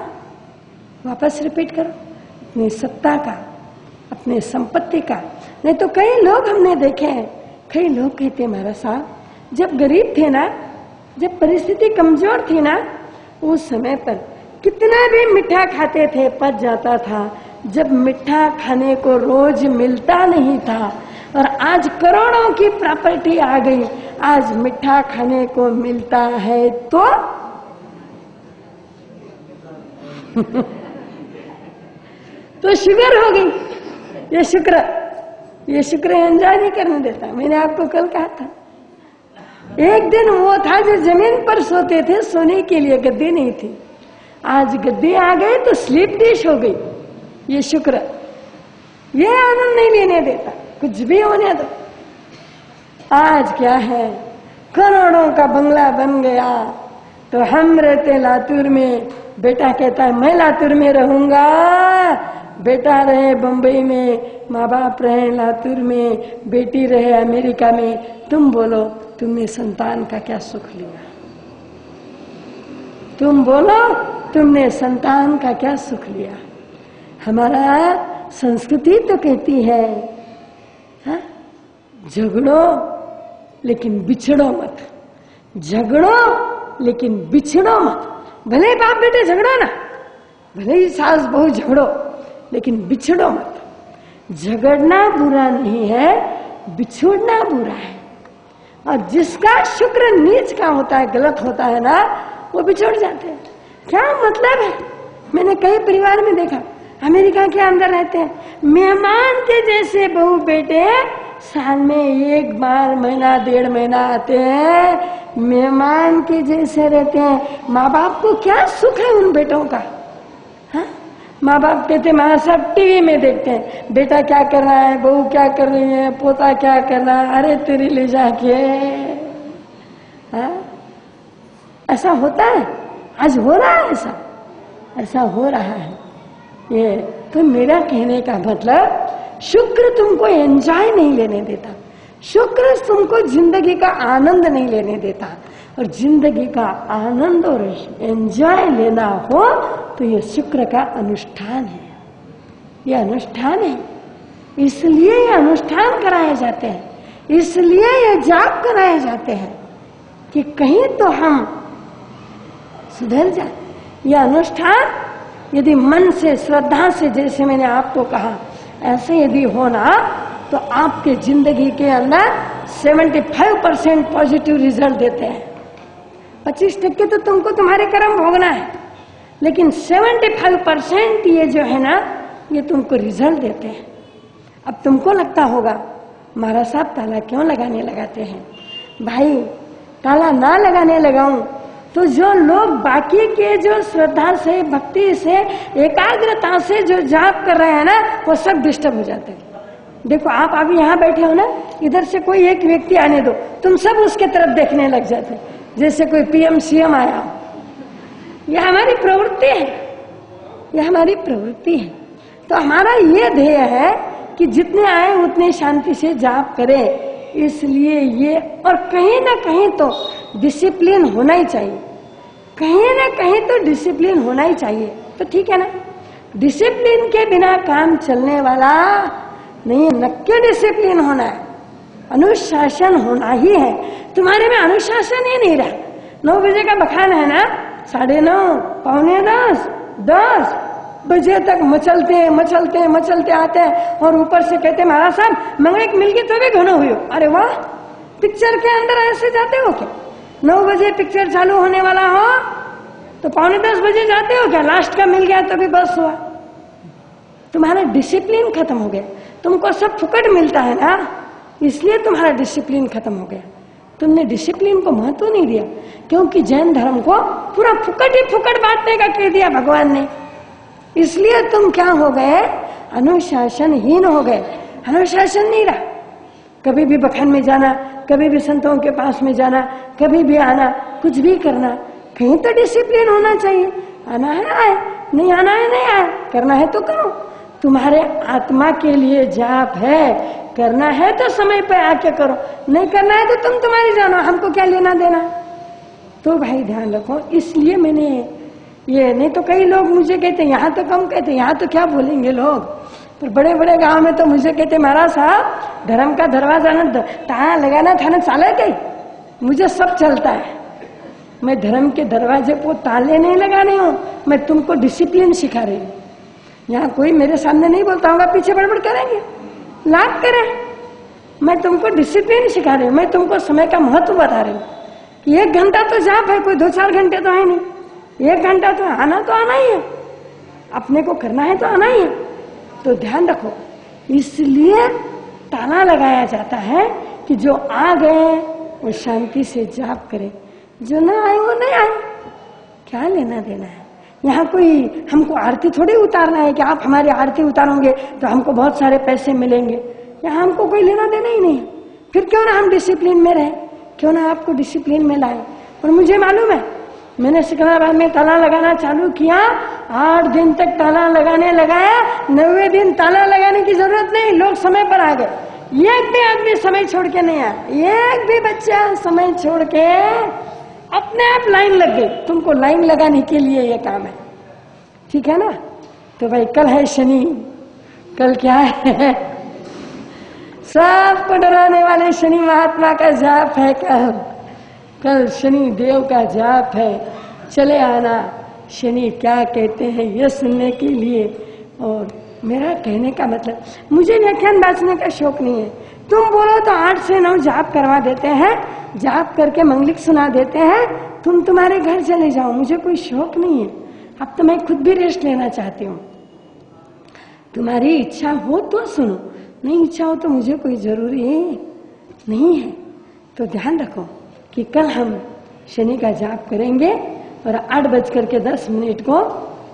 वापस रिपीट करो, अपनी सत्ता का, अपने संपत्ति का। नहीं तो कई लोग हमने देखे हैं, कई लोग कहते महाराज साहब जब गरीब थे ना, जब परिस्थिति कमजोर थी ना, उस समय पर कितना भी मीठा खाते थे पच जाता था। जब मीठा खाने को रोज मिलता नहीं था और आज करोड़ों की प्रॉपर्टी आ गई, आज मीठा खाने को मिलता है तो तो शुगर हो गई। ये शुक्र एंजॉय नहीं करने देता। मैंने आपको कल कहा था, एक दिन वो था जो जमीन पर सोते थे, सोने के लिए गद्दे नहीं थी। आज गद्दे आ गए तो स्लीप डिश हो गई। ये शुक्र ये आनंद नहीं लेने देता, कुछ भी होने दो। आज क्या है, करोड़ों का बंगला बन गया तो हम रहते लातूर में। बेटा कहता है मैं लातूर में रहूंगा, बेटा रहे बंबई में, माँ बाप रहे लातूर में, बेटी रहे अमेरिका में। तुम बोलो तुमने संतान का क्या सुख लिया? तुम बोलो तुमने संतान का क्या सुख लिया? हमारा संस्कृति तो कहती है हा? झगड़ो लेकिन बिछड़ो मत, झगड़ो लेकिन बिछड़ो मत। भले बाप बेटे झगड़ो ना, भले ही सास बहू झगड़ो, लेकिन बिछड़ो मत। झगड़ना बुरा नहीं है, बिछोड़ना बुरा है। और जिसका शुक्र नीच का होता है, गलत होता है ना, वो बिछोड़ जाते हैं। क्या मतलब है? मैंने कई परिवार में देखा, अमेरिका के अंदर रहते हैं, मेहमान के जैसे बहू बेटे साल में एक बार महीना डेढ़ महीना आते हैं, मेहमान के जैसे रहते हैं। माँ बाप को क्या सुख है उन बेटों का? हाँ? माँ बाप कहते माँ सब टीवी में देखते हैं, बेटा क्या कर रहा है, बहू क्या कर रही है, पोता क्या कर रहा है, अरे तेरी ले जाके। हाँ? ऐसा होता है, आज हो रहा है, ऐसा हो रहा है। ये तो मेरा कहने का मतलब, शुक्र तुमको एंजॉय नहीं लेने देता, शुक्र तुमको जिंदगी का आनंद नहीं लेने देता। और जिंदगी का आनंद और एंजॉय लेना हो तो ये शुक्र का अनुष्ठान है, ये अनुष्ठान है। इसलिए ये अनुष्ठान कराए जाते हैं, इसलिए ये जाप कराए जाते हैं कि कहीं तो हम सुधर जाए। यह अनुष्ठान यदि मन से श्रद्धा से, जैसे मैंने आपको कहा, ऐसे यदि होना तो आपके जिंदगी के अंदर 75% पॉजिटिव रिजल्ट देते हैं। 25% तो तुमको तुम्हारे कर्म भोगना है, लेकिन 75% ये जो है ना, ये तुमको रिजल्ट देते हैं। अब तुमको लगता होगा महाराज साहब ताला क्यों लगाने लगाते हैं? भाई ताला ना लगाने लगाऊं तो जो लोग बाकी के जो श्रद्धा से, भक्ति से, एकाग्रता से जो जाप कर रहे हैं ना, वो सब डिस्टर्ब हो जाते हैं। देखो आप अभी यहाँ बैठे हो ना, इधर से कोई एक व्यक्ति आने दो, तुम सब उसके तरफ देखने लग जाते हैं जैसे कोई पीएम सीएम आया हो। यह हमारी प्रवृत्ति है, यह हमारी प्रवृत्ति है। तो हमारा ये ध्येय है कि जितने आए उतने शांति से जाप करें। इसलिए ये, और कहीं ना कहीं तो डिसिप्लिन होना ही चाहिए, कहीं ना कहीं तो डिसिप्लिन होना ही चाहिए। तो ठीक है ना, डिसिप्लिन के बिना काम चलने वाला नहीं, नक्की डिसिप्लिन होना है, अनुशासन होना ही है। तुम्हारे में अनुशासन ही नहीं रहा। 9 बजे का बखान है ना, 9:30, 9:45, 10 बजे तक मचलते मचलते मचलते आते हैं, और ऊपर से कहते महाराज साहब मंगेक मिल गई तो भी घनो हुई। अरे वाह, पिक्चर के अंदर ऐसे जाते हो क्या? 9 बजे पिक्चर चालू होने वाला हो तो 9:45 बजे जाते हो क्या? लास्ट का मिल गया तो भी बस हुआ। तुम्हारा डिसिप्लिन खत्म हो गया। तुमको सब फुकट मिलता है ना, इसलिए तुम्हारा डिसिप्लिन खत्म हो गया। तुमने डिसिप्लिन को महत्व नहीं दिया, क्योंकि जैन धर्म को पूरा फुकट ही फुकट बांटने का कह दिया भगवान ने। इसलिए तुम क्या हो गए? अनुशासनहीन हो गए। अनुशासन नहीं रहा। कभी भी बखान में जाना, कभी भी संतों के पास में जाना, कभी भी आना, कुछ भी करना, कहीं तो डिसिप्लिन होना चाहिए। आना है आए, नहीं आना है नहीं आए, करना है तो करो। तुम्हारे आत्मा के लिए जाप है, करना है तो समय पे आके करो, नहीं करना है तो तुम तुम्हारी जानो, हमको क्या लेना देना। तो भाई ध्यान रखो। इसलिए मैंने ये, नहीं तो कई लोग मुझे कहते यहाँ तो कम कहते, यहाँ तो क्या बोलेंगे लोग, पर बड़े बड़े गांव में तो मुझे कहते महाराज साहब धर्म का दरवाजा न ताला लगाना था ना, चाले गई। मुझे सब चलता है, मैं धर्म के दरवाजे को ताले नहीं लगाने हूँ, मैं तुमको डिसिप्लिन सिखा रही हूँ। यहाँ कोई मेरे सामने नहीं बोलता होगा, पीछे बड़बड़ करेंगे, लाभ करें। मैं तुमको डिसिप्लिन सिखा रही हूँ, मैं तुमको समय का महत्व बता रही हूँ कि 1 घंटा तो जाप है, कोई 2-4 घंटे तो है नहीं। 1 घंटा तो आना ही है, अपने को करना है तो आना ही है। तो ध्यान रखो, इसलिए ताला लगाया जाता है कि जो आ गए वो शांति से जाप करे, जो ना आए वो नहीं आए, क्या लेना देना है। यहाँ कोई हमको आरती थोड़ी उतारना है कि आप हमारी आरती उतारोगे तो हमको बहुत सारे पैसे मिलेंगे, यहाँ हमको कोई लेना देना ही नहीं है। फिर क्यों ना हम डिसिप्लिन में रहे, क्यों ना आपको डिसिप्लिन में लाए। और मुझे मालूम है, मैंने सिकंदराबाद में ताला लगाना चालू किया, 8 दिन तक ताला लगाने लगाया, 90वें दिन ताला लगाने की जरूरत नहीं, लोग समय पर आ गए। एक भी आदमी समय छोड़ के नहीं आया, एक भी बच्चा समय छोड़ के अपने आप लाइन लग गई। तुमको लाइन लगाने के लिए ये काम है, ठीक है ना। तो भाई कल है शनि, कल क्या है, सबको डराने वाले शनि महात्मा का जाप है। कल शनि देव का जाप है, चले आना। शनि क्या कहते हैं ये सुनने के लिए। और मेरा कहने का मतलब, मुझे व्याख्यान बांचने का शौक नहीं है। तुम बोलो तो 8 से 9 जाप करवा देते हैं, जाप करके मंगलिक सुना देते हैं, तुम तुम्हारे घर चले जाओ, मुझे कोई शौक नहीं है। अब तो मैं खुद भी रेस्ट लेना चाहती हूँ। तुम्हारी इच्छा हो तो सुनो, नहीं इच्छा हो तो मुझे कोई जरूरी नहीं है। तो ध्यान रखो कि कल हम शनि का जाप करेंगे और 8:10 को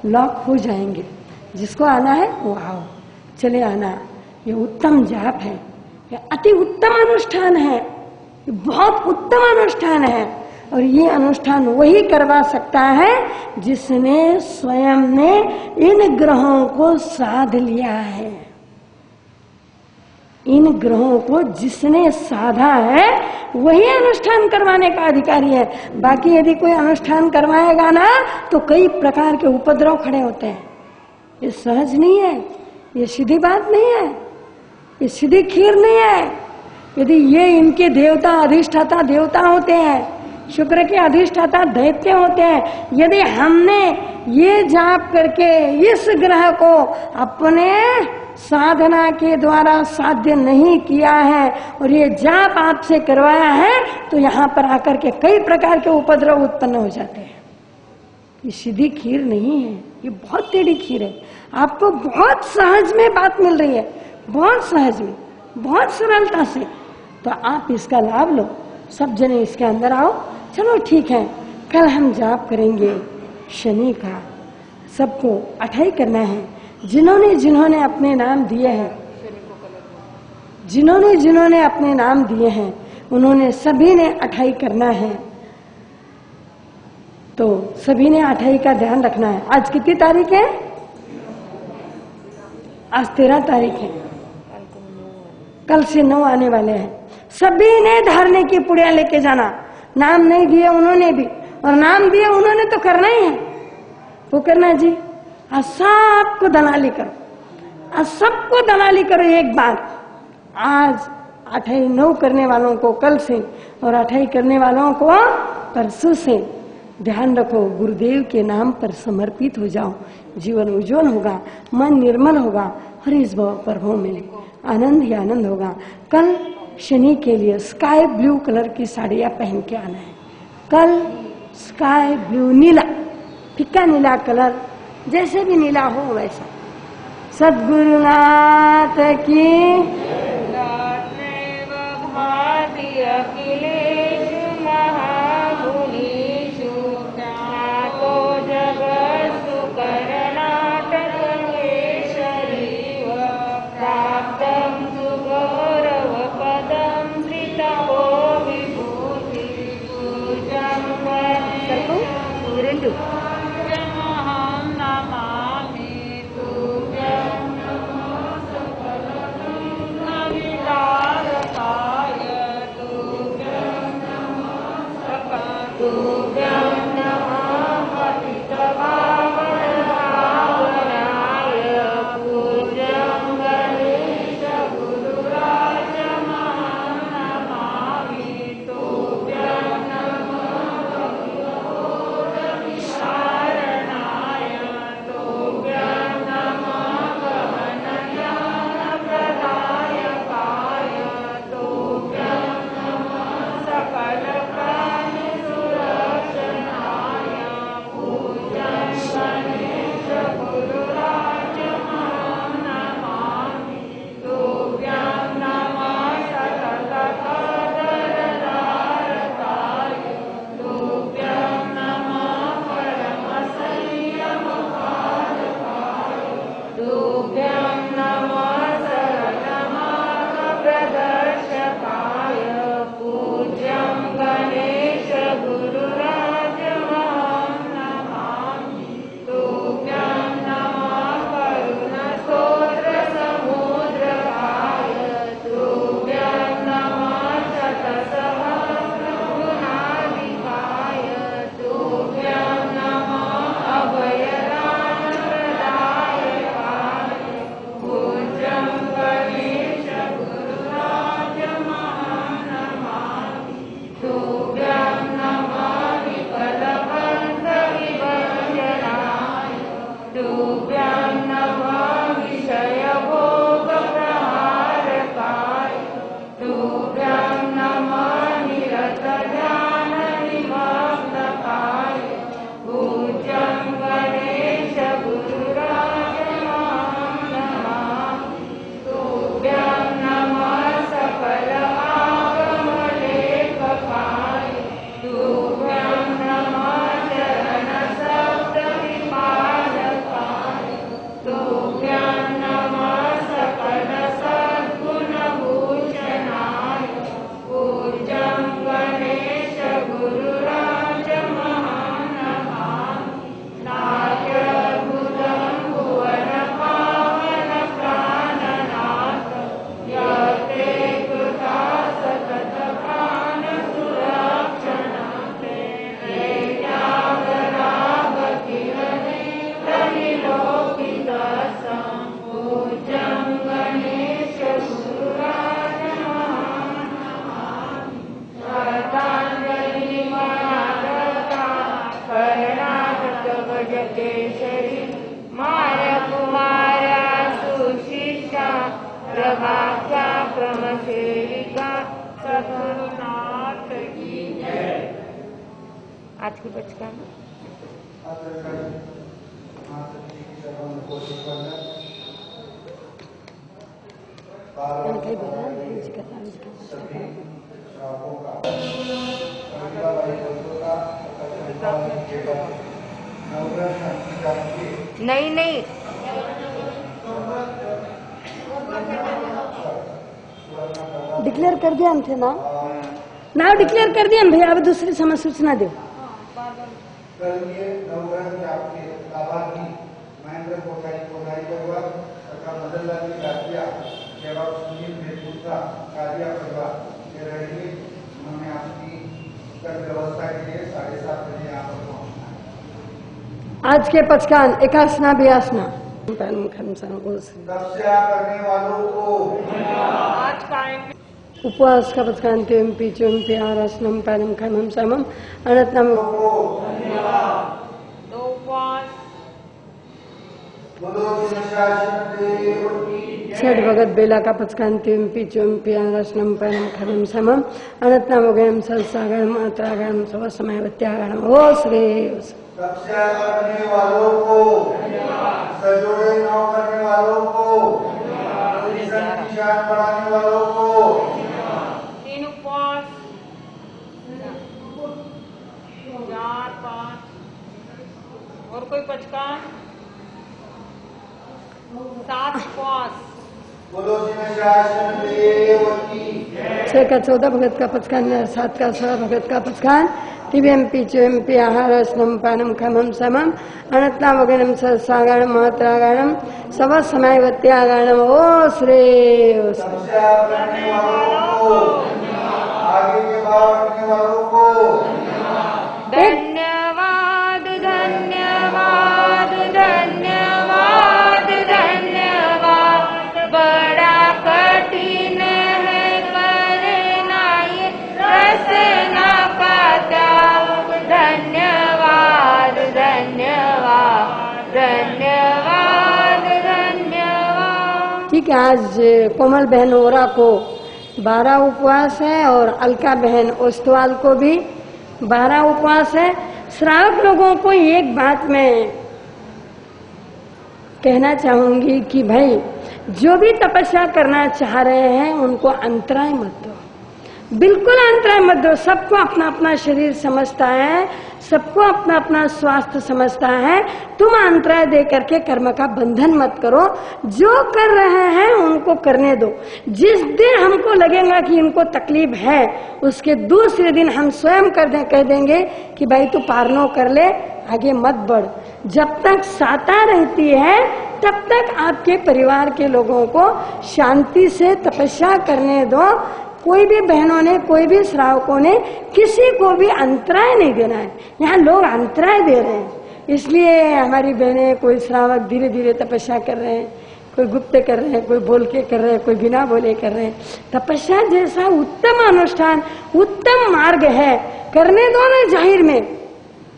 लॉक हो जाएंगे। जिसको आना है वो आओ, चले आना। ये उत्तम जाप है, ये अति उत्तम अनुष्ठान है, ये बहुत उत्तम अनुष्ठान है। और ये अनुष्ठान वही करवा सकता है जिसने स्वयं ने इन ग्रहों को साध लिया है। इन ग्रहों को जिसने साधा है वही अनुष्ठान करवाने का अधिकारी है। बाकी यदि कोई अनुष्ठान करवाएगा ना तो कई प्रकार के उपद्रव खड़े होते हैं। ये सहज नहीं है, ये सीधी बात नहीं है, ये सीधी खीर नहीं है। यदि ये इनके देवता अधिष्ठाता देवता होते हैं, शुक्र के अधिष्ठाता दैत्य होते हैं, यदि हमने ये जाप करके इस ग्रह को अपने साधना के द्वारा साध्य नहीं किया है और ये जाप आपसे करवाया है, तो यहाँ पर आकर के कई प्रकार के उपद्रव उत्पन्न हो जाते हैं। ये सीधी खीर नहीं है, ये बहुत टेढ़ी खीर है। आपको बहुत सहज में बात मिल रही है, बहुत सहज में, बहुत सरलता से। तो आप इसका लाभ लो, सब जने इसके अंदर आओ। चलो ठीक है, कल हम जाप करेंगे शनि का। सबको 8 करना है। जिन्होंने अपने नाम दिए हैं, जिन्होंने अपने नाम दिए हैं, उन्होंने सभी ने 8 करना है। तो सभी ने 8 का ध्यान रखना है। आज कितनी तारीख है? आज 13 तारीख है, कल से 9 आने वाले हैं। सभी ने धारने की पुड़िया लेके जाना। नाम नहीं दिए उन्होंने भी, और नाम दिए उन्होंने तो करना ही है, वो करना जी। आज सबको दलाली करो, आज सबको दलाली करो एक बार। आज 8-9 करने वालों को कल से और 8 करने वालों को परसों से। ध्यान रखो, गुरुदेव के नाम पर समर्पित हो जाओ, जीवन उज्जवल होगा, मन निर्मल होगा, हर इस प्रभु में आनंद ही आनंद होगा। कल शनि के लिए स्काई ब्लू कलर की साड़ियां पहन के आना है। कल स्काई ब्लू, नीला, फिक्का नीला कलर, जैसे भी नीला हो वैसा। सद्गुरुनाथ की तुभ्यं नमः विषयभोगप्रहारकाय तुभ्यं नमः निरतध्याननिमग्नकाय पूज्यं गणेश गुरुराज नमः तुभ्यं नमः सकल आगमलेखकाय तुभ्यं नमः चरणसप्तविपादकाय तुभ्यं नमः सकल सद्गुणभूषणाय पूज्यं गणेश गुरुराज नाट्यद्भुतं भुवनपावन प्राणनाथ यते कृता सतत प्राणसुरक्षणाते त्यागरागतिहरे प्रनिलोकितसं पूज्यं गणेश गुरुराज श्रद्धाञ्जलिमहारता कर्णाटक गजकेशरी मायकुमार्या सुशिष्टा प्रभाख्या क्रमसेविका सद्गुरुनाथ की जय। आज की बचकान नहीं नहीं डिक्लेअर कर दिया थे ना, नाव डिक्लेअर कर दिया भैया, अब दूसरी समय सूचना दो। कल ये नवग्रह के आपके लाभार्थी महेंद्र कोठारी परिवार तथा मदनलाल की कातिया एवं सुनील भेदपुत्रा कादिया परिवार ये रहेंगे। उन्होंने आपकी कर व्यवस्था के लिए 7:30 बजे यहाँ पर पहुँचना है। आज के पचकान एकासना व्यासना तपस्या करने वालों को आज पाएंगे उपवास का पचकान तेम्पी चोम्पी आरासनम पैरम खमम समम अनतनम दो उपवास बोलो शासन देव की छठ भगत बेला का पचकान तेम्पी चोम्पी आरासनम पैरम खमम समम अनतनम गणम सलसागण मात्रागण सब समय वत्यागण ओ श्री तपस्या करने वालों को सजोड़े नौ करने वालों को शान बढ़ाने वालों को 3 उपवास 4 5 और कोई पचकान 7 उपवास बोलो शासन देव की 6 का 14 भगत का पचकान 7 का 16 भगत का पचकान तिव्यम्पी चोम्पी आहारस्नम पानम खमम समम अनत्नावगणम सत्सागणम मात्रागणम सब समय वत्यागणम ओ श्री तपस्या करने वालों को आगे के भाव रखने वालों को धन्यवाद धन्यवाद धन्यवाद धन्यवाद बड़ा कठिन है करना ये रसना का त्याग धन्यवाद धन्यवाद धन्यवाद धन्यवाद। ठीक है, आज कोमल बहन ओरा को 12 उपवास है और अलका बहन ओस्तवाल को भी 12 उपवास है। श्रावक लोगों को एक बात मैं कहना चाहूंगी कि भाई जो भी तपस्या करना चाह रहे हैं उनको अंतराय मत दो, बिल्कुल अंतराय मत दो। सबको अपना अपना शरीर समझता है, सबको अपना अपना स्वास्थ्य समझता है। तुम अंतराय दे करके कर्म का बंधन मत करो। जो कर रहे हैं उनको करने दो। जिस दिन हमको लगेगा कि इनको तकलीफ है उसके दूसरे दिन हम स्वयं कह देंगे कि भाई तू पारनो कर ले, आगे मत बढ़। जब तक साता रहती है तब तक आपके परिवार के लोगों को शांति से तपस्या करने दो। कोई भी बहनों ने, कोई भी श्रावकों ने किसी को भी अंतराय नहीं देना है। यहाँ लोग अंतराय दे रहे हैं, इसलिए हमारी बहनें, कोई श्रावक धीरे धीरे तपस्या कर रहे हैं, कोई गुप्त कर रहे हैं, कोई बोल के कर रहे हैं, कोई बिना बोले कर रहे हैं। तपस्या जैसा उत्तम अनुष्ठान, उत्तम मार्ग है, करने दो ना, जाहिर में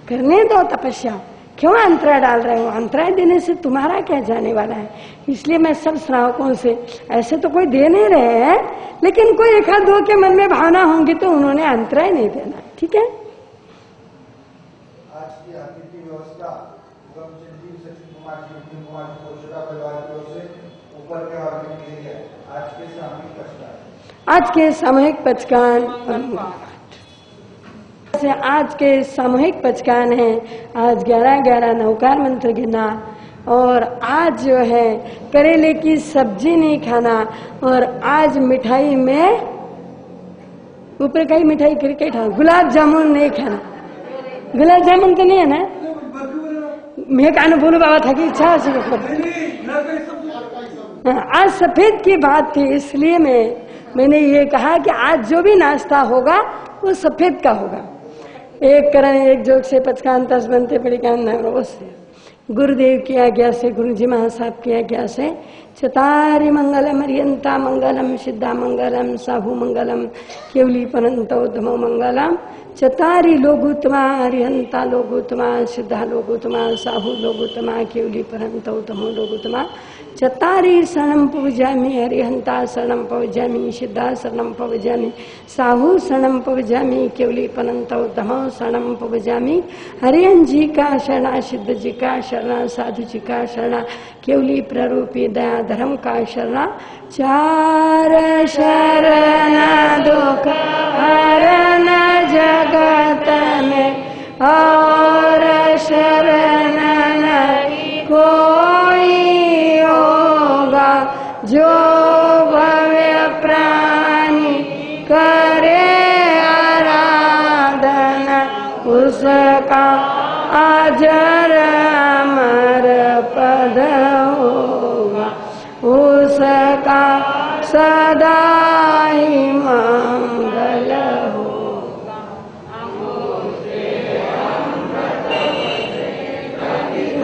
करने दो तपस्या। क्यों अंतराय डाल रहे हो? अंतराय देने से तुम्हारा क्या जाने वाला है? इसलिए मैं सब श्रावकों से, ऐसे तो कोई दे नहीं रहे हैं, लेकिन कोई एक आध दो के मन में भावना होंगी तो उन्होंने अंतराय नहीं देना, ठीक है? आज की आतिथ्य व्यवस्था सचिन कुमार जी, उत्तम कुमार जी, कोशिका परिवार की ओर से ऊपर के और में की गई है। आज के सामूहिक पचकान, आज के सामूहिक पचकान से आज के सामूहिक पचकान है। आज 11-11 नवकार मंत्र गिरना, और आज जो है करेले की सब्जी नहीं खाना, और आज मिठाई में ऊपर का ही मिठाई करके खा, गुलाब जामुन नहीं खाना। गुलाब जामुन तो नहीं है ना? मैं कहना बोलू बाबा था कि इच्छा आज सफेद की बात थी, इसलिए मैंने ये कहा कि आज जो भी नाश्ता होगा वो सफेद का होगा। एक करण एक जोग से पचकान 10 बनते पड़ी कान से गुरुदेव की आज्ञा से, गुरु जी महासाहब की आज्ञा से चतारि मंगलम अरियंता मंगलम सिद्धा मंगलम साहू मंगलम केवली परंतोत्तमो मंगलम चतारि लोगुत्तमा अरिहंता लोगुत्तमा सिद्धा लोगुत्तमा साहू लोगुत्तमा केवली परंतोत्तमो लोगुत्तमा चतारि शरणं पवजामि अरिहंता शरणं पवजामि सिद्धा शरणं पवजामि साहू शरणं पवजामि केवली परंतोत्तमो शरणं पवजामि हरिहन जी का शरणा, सिद्ध जी का शरणा, साधु जी का शरणा, केवली प्ररूपी दया धर्म का शरणा। चार शरण दुख हरण जगत में और शरण नहीं कोई होगा, जो भव्य प्राणी करे आराधना उसका अजर अमर पद होगा, उसका सदा ही मंगल होगा।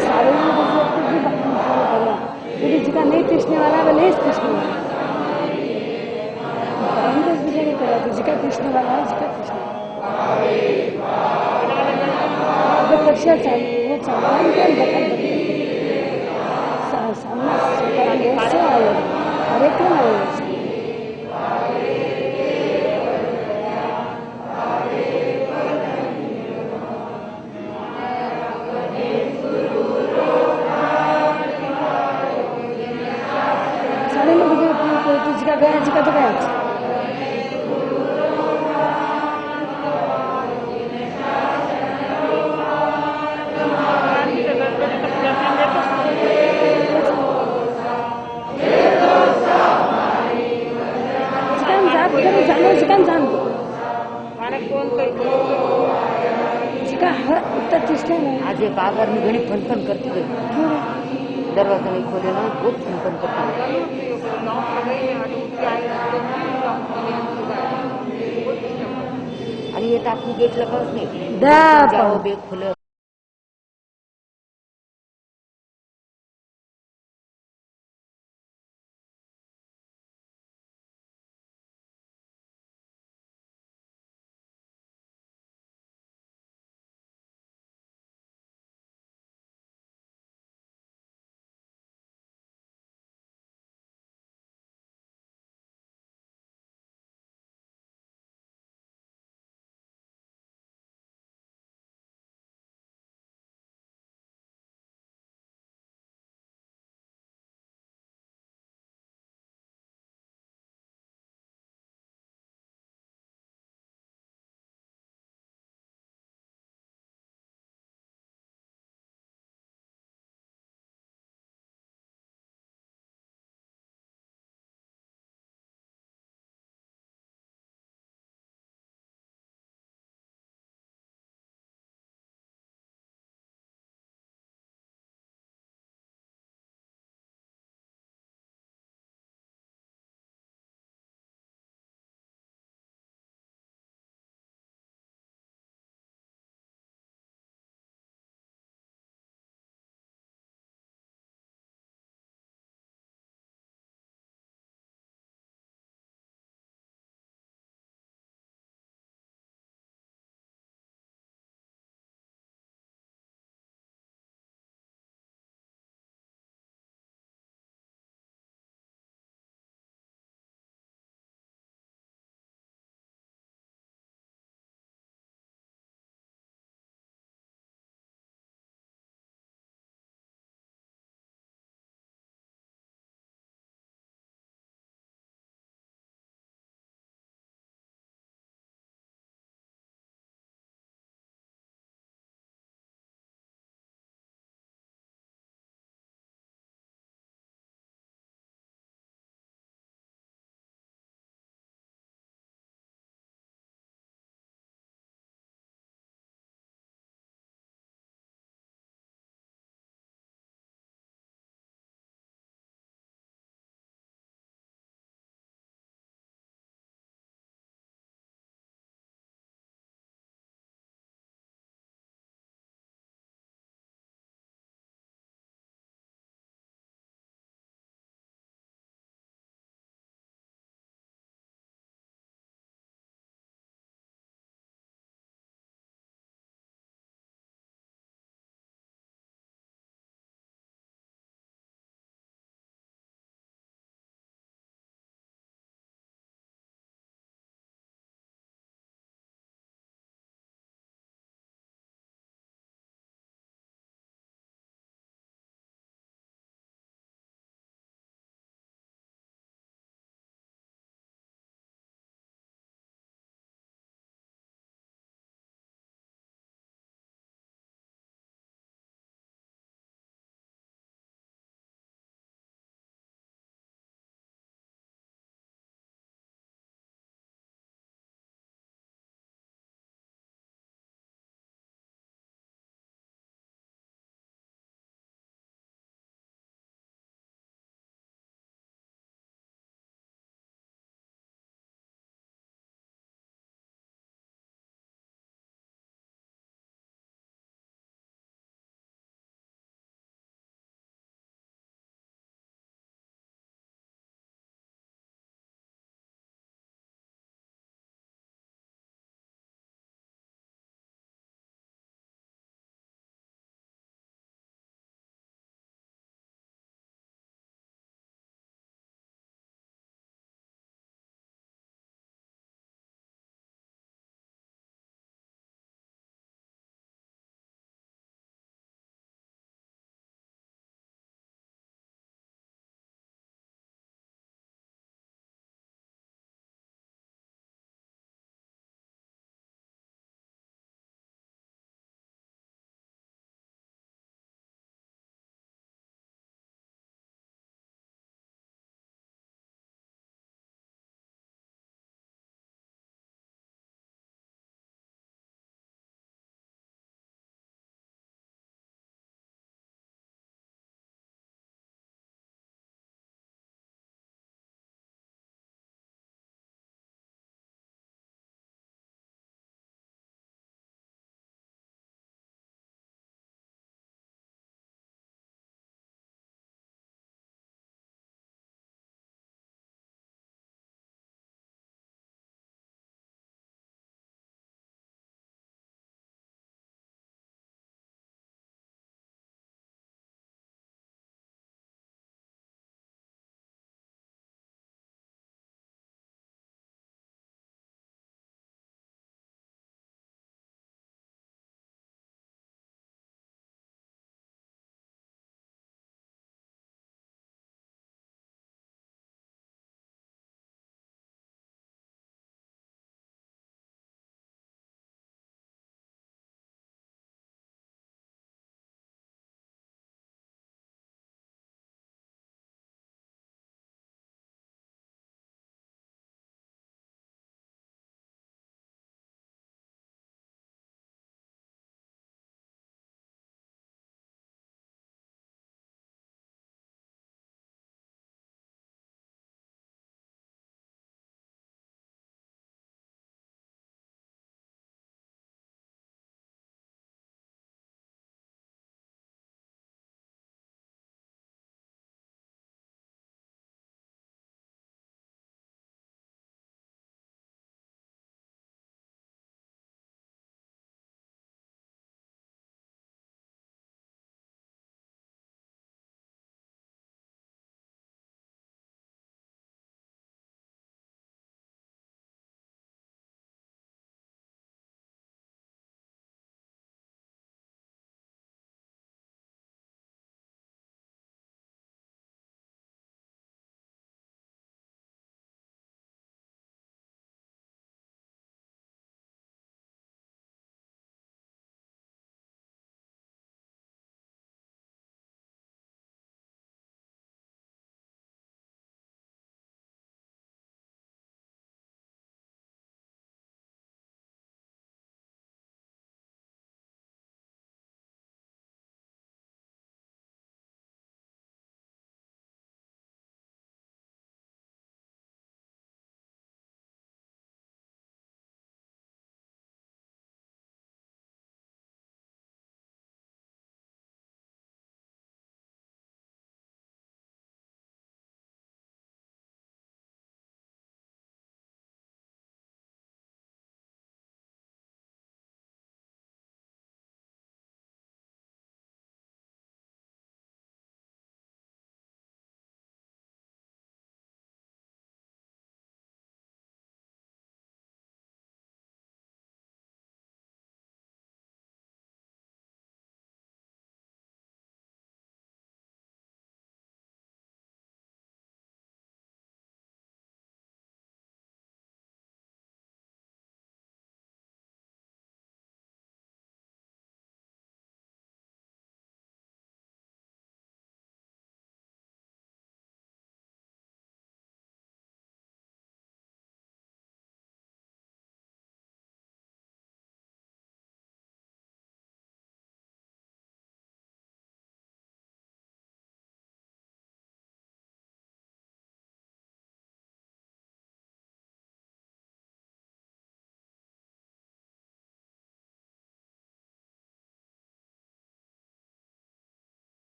सारे जी का नहीं कृष्ण वाला वो नहीं कृष्ण वाला जी का कृष्ण वाला है, जी का कृष्ण कक्षा चाहिए वो चाहिए सामने से आए हर एक सारे लोग जी का गया, जी का तो गया। आज एक आगर में घनी फन करती गई, दरवाजा नहीं खोले ना, बहुत फन करती आणि येत आपण गेट लगावत नाही, जाओ बेग खुले